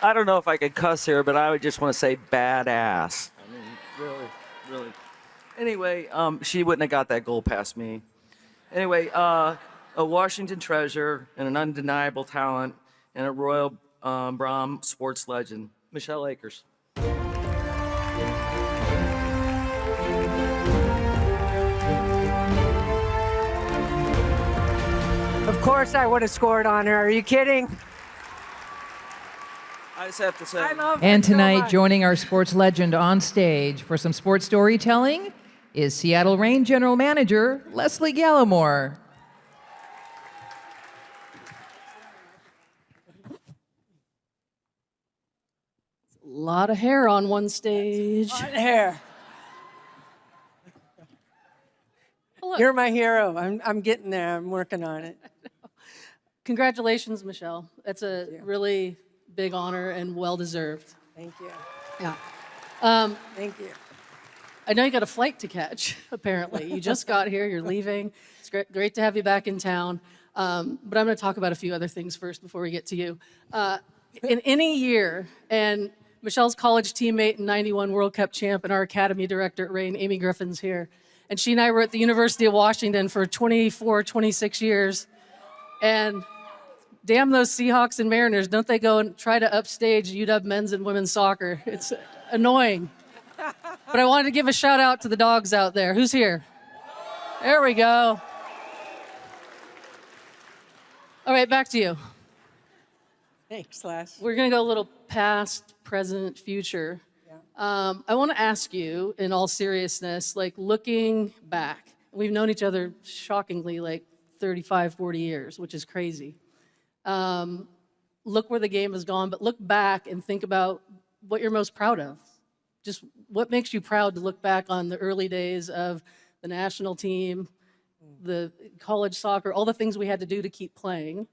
I don't know if I could cuss here, but I would just want to say badass. I mean, really, really. Anyway, she wouldn't have got that goal past me. Anyway, a Washington treasure and an undeniable talent and a Royal Brougham sports legend, Michelle Akers. Of course I would have scored on her. Are you kidding? I just have to say. I love And her so tonight, much. joining our sports legend on stage for some sports storytelling is Seattle Reign General Manager Leslie Gallimore. A lot of hair on one stage. On hair. Hello. You're my hero. I'm getting there. I'm working on it. Congratulations, Michelle. That's a really big honor and well-deserved. Thank you. Yeah. Thank you. I know you got a flight to catch, apparently. You just got here, you're leaving. It's great to have you back in town. But I'm going to talk about a few other things first before we get to you. In any year, and Michelle's college teammate and 91 World Cup champ and our academy director at Reign, Amy Griffin's here. And she and I were at the University of Washington for 24, 26 years. And damn those Seahawks and Mariners, don't they go and try to upstage UW men's and women's soccer. It's annoying. But I wanted to give a shout out to the dogs out there. Who's here? There we go. All right, back to you. Thanks, Les. We're going to go a little past, present, future. I want to ask you, in all seriousness, like looking back, we've known each other shockingly like 35, 40 years, which is crazy. Look where the game has gone, but look back and think about what you're most proud of. Just what makes you proud to look back on the early days of the national team, the college soccer, all the things we had to do to keep playing,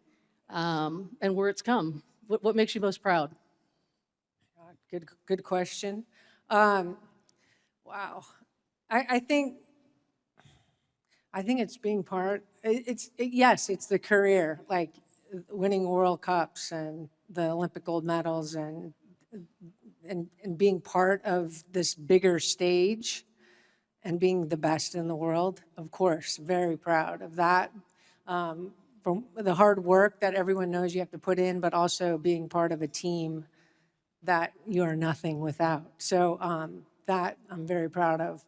and where it's come. What makes you most proud? Good question. Wow. I think it's being part. Yes, it's the career, like winning World Cups and the Olympic gold medals and being part of this bigger stage and being the best in the world. Of course, very proud of that. From the hard work that everyone knows you have to put in, but also being part of a team that you are nothing without. So that I'm very proud of.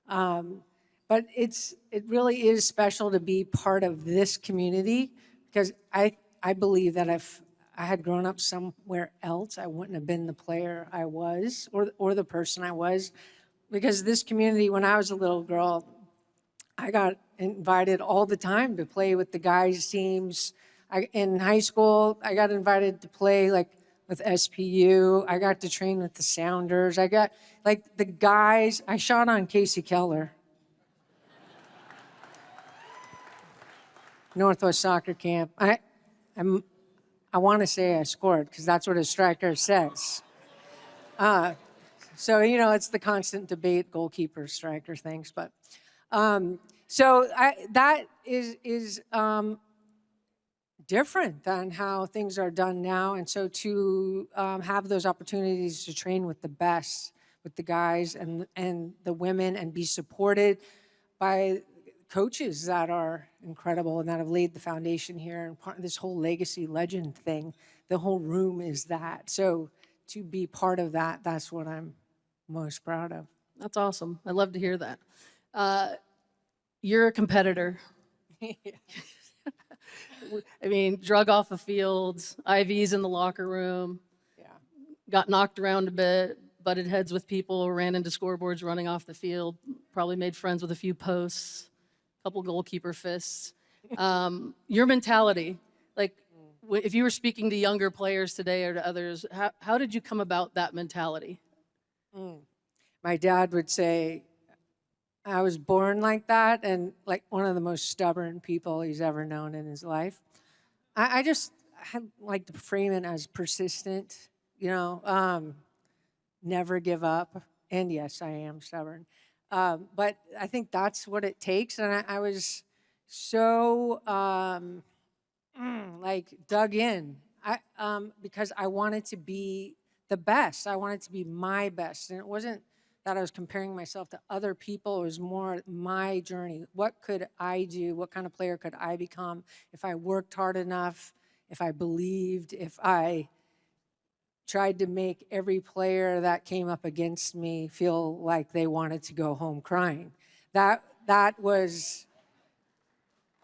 But it really is special to be part of this community because I believe that if I had grown up somewhere else, I wouldn't have been the player I was or the person I was. Because this community, when I was a little girl, I got invited all the time to play with the guys' teams. In high school, I got invited to play like with SPU. I got to train with the Sounders. I got like the guys. I shot on Casey Keller. Northwest Soccer Camp. I want to say I scored because that's what a striker says. So, it's the constant debate, goalkeeper, striker things. But so that is different than how things are done now. And so to have those opportunities to train with the best, with the guys and the women and be supported by coaches that are incredible and that have laid the foundation here and part of this whole legacy legend thing, the whole room is that. So to be part of that, that's what I'm most proud of. That's awesome. I love to hear that. You're a competitor. I mean, drug off the fields, IVs in the locker room, got knocked around a bit, butted heads with people, ran into scoreboards running off the field, probably made friends with a few posts, a couple goalkeeper fists. Your mentality, like if you were speaking to younger players today or to others, how did you come about that mentality? My dad would say, I was born like that and like one of the most stubborn people he's ever known in his life. I like to frame it as persistent, never give up. And yes, I am stubborn. But I think that's what it takes. And I was so like dug in because I wanted to be the best. I wanted to be my best. And it wasn't that I was comparing myself to other people. It was more my journey. What could I do? What kind of player could I become if I worked hard enough, if I believed, if I tried to make every player that came up against me feel like they wanted to go home crying. That was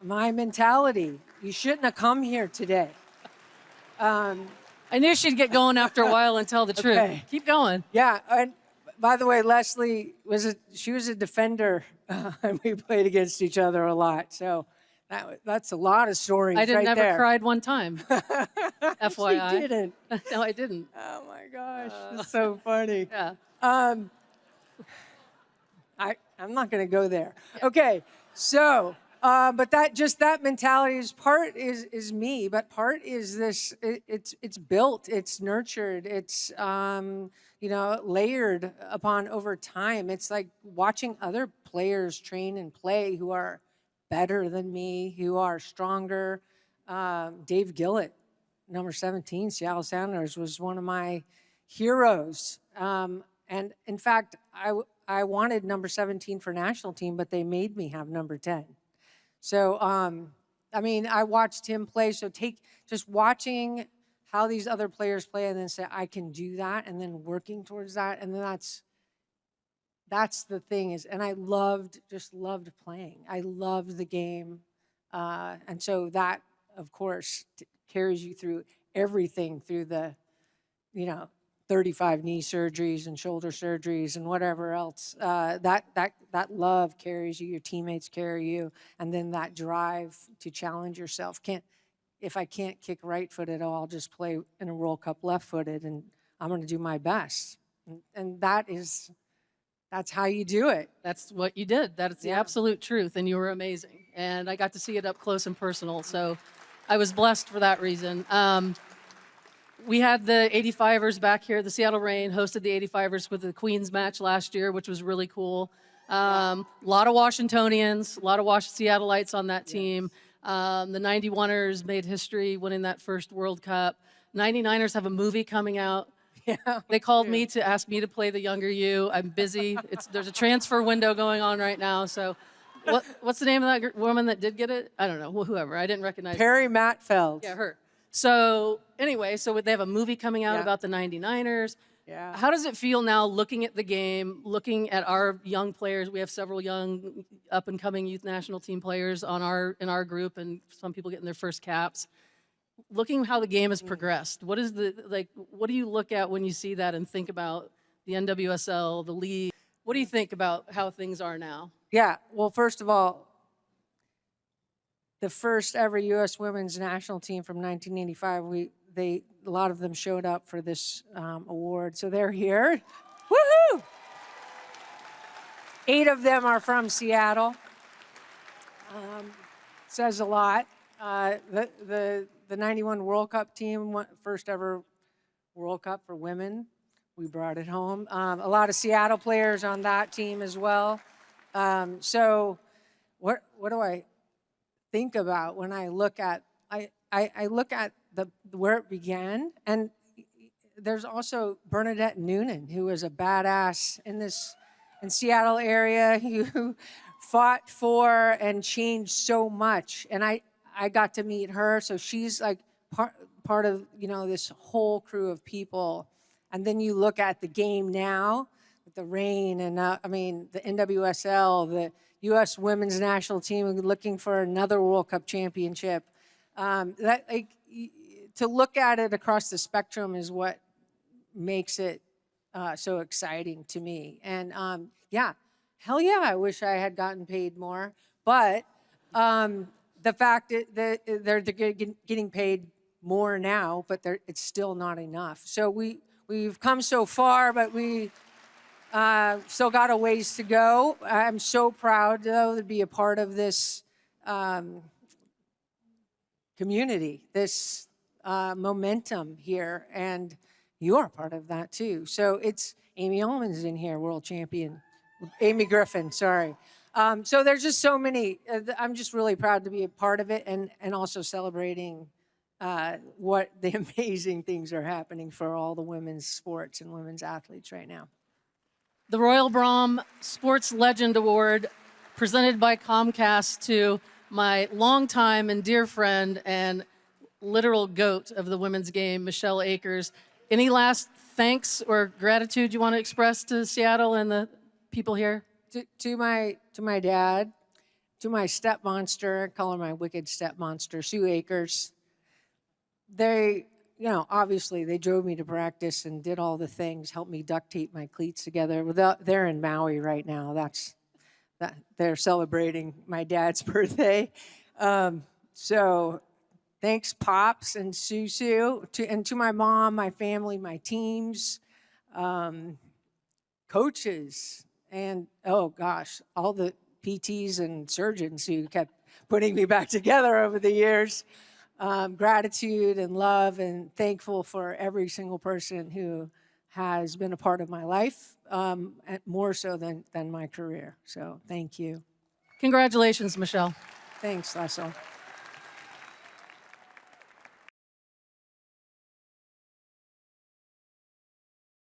my mentality. You shouldn't have come here today. I knew she'd get going after a while and tell the truth. Okay. Keep going. Yeah, and by the way, Leslie she was a defender, and we played against each other a lot. So that's a lot of stories. I right never there. cried one time. FYI. She didn't. No, I didn't. Oh my gosh, it's so funny. Yeah. I'm not going to go there. Okay, so but that mentality is part is me, but part is this. It's built, it's nurtured, it's layered upon over time. It's like watching other players train and play who are better than me, who are stronger. Dave Gillett, number 17, Seattle Sounders, was one of my heroes. And in fact, I wanted number 17 for national team, but they made me have number 10. So, I watched him play. So just watching how these other players play and then say, I can do that, and then working towards that. And then that's the thing is, and I just loved playing. I loved the game. And so that, of course, carries you through everything, through the, 35 knee surgeries and shoulder surgeries and whatever else. That love carries you, your teammates carry you, and then that drive to challenge yourself. If I can't kick right-footed, I'll just play in a World Cup left-footed, and I'm going to do my best. And that's how you do it. That's what you did. That is the absolute truth, and you were amazing. And I got to see it up close and personal, so I was blessed for that reason. We had the 85ers back here. The Seattle Reign hosted the 85ers with the Queens match last year, which was really cool. A lot of Washingtonians, a lot of Seattleites on that team. The 91ers made history winning that first World Cup. 99ers have a movie coming out. Yeah, they called me to ask me to play the younger you. I'm busy. There's a transfer window going on right now. So what's the name of that woman that did get it? I don't know. Well, whoever. I didn't recognize Perry Matfeld. Yeah, her. So anyway, they have a movie coming out about the 99ers. Yeah. How does it feel now looking at the game, looking at our young players? We have several young up-and-coming youth national team players in our group, and some people getting their first caps. Looking how the game has progressed, what do you look at when you see that and think about the NWSL, the league? What do you think about how things are now? Yeah, well, first of all, the first ever U.S. women's national team from 1985, a lot of them showed up for this award, so they're here. Woohoo! 8 of them are from Seattle. Says a lot. The 91 World Cup team, first ever World Cup for women. We brought it home. A lot of Seattle players on that team as well. So what do I think about when I look at I look at where it began, and there's also Bernadette Noonan, who was a badass in Seattle area, who fought for and changed so much, and I got to meet her, so she's like part of this whole crew of people. And then you look at the game now with the Reign and the NWSL, the U.S. Women's National Team looking for another World Cup championship. To look at it across the spectrum is what makes it so exciting to me. And hell yeah, I wish I had gotten paid more, but the fact that they're getting paid more now, but it's still not enough. So we've come so far, but we still got a ways to go. I'm so proud, though, to be a part of this community, this momentum here, and you are part of that too. So it's Amy Ullman's in here, world champion. Amy Griffin, sorry. So there's just so many. I'm just really proud to be a part of it, and also celebrating what the amazing things are happening for all the women's sports and women's athletes right now. The Royal Brougham Sports Legend Award, presented by Comcast to my longtime and dear friend and literal goat of the women's game, Michelle Akers. Any last thanks or gratitude you want to express to Seattle and the people here? To my dad, to my step monster, I call her my wicked step monster, Sue Akers. They, obviously they drove me to practice and did all the things, helped me duct tape my cleats together. They're in Maui right now. They're celebrating my dad's birthday. So thanks, Pops and Susu, and to my mom, my family, my teams, coaches, and oh gosh, all the PTs and surgeons who kept putting me back together over the years. Gratitude and love and thankful for every single person who has been a part of my life, and more so than my career. So thank you. Congratulations, Michelle. Thanks, Lasso.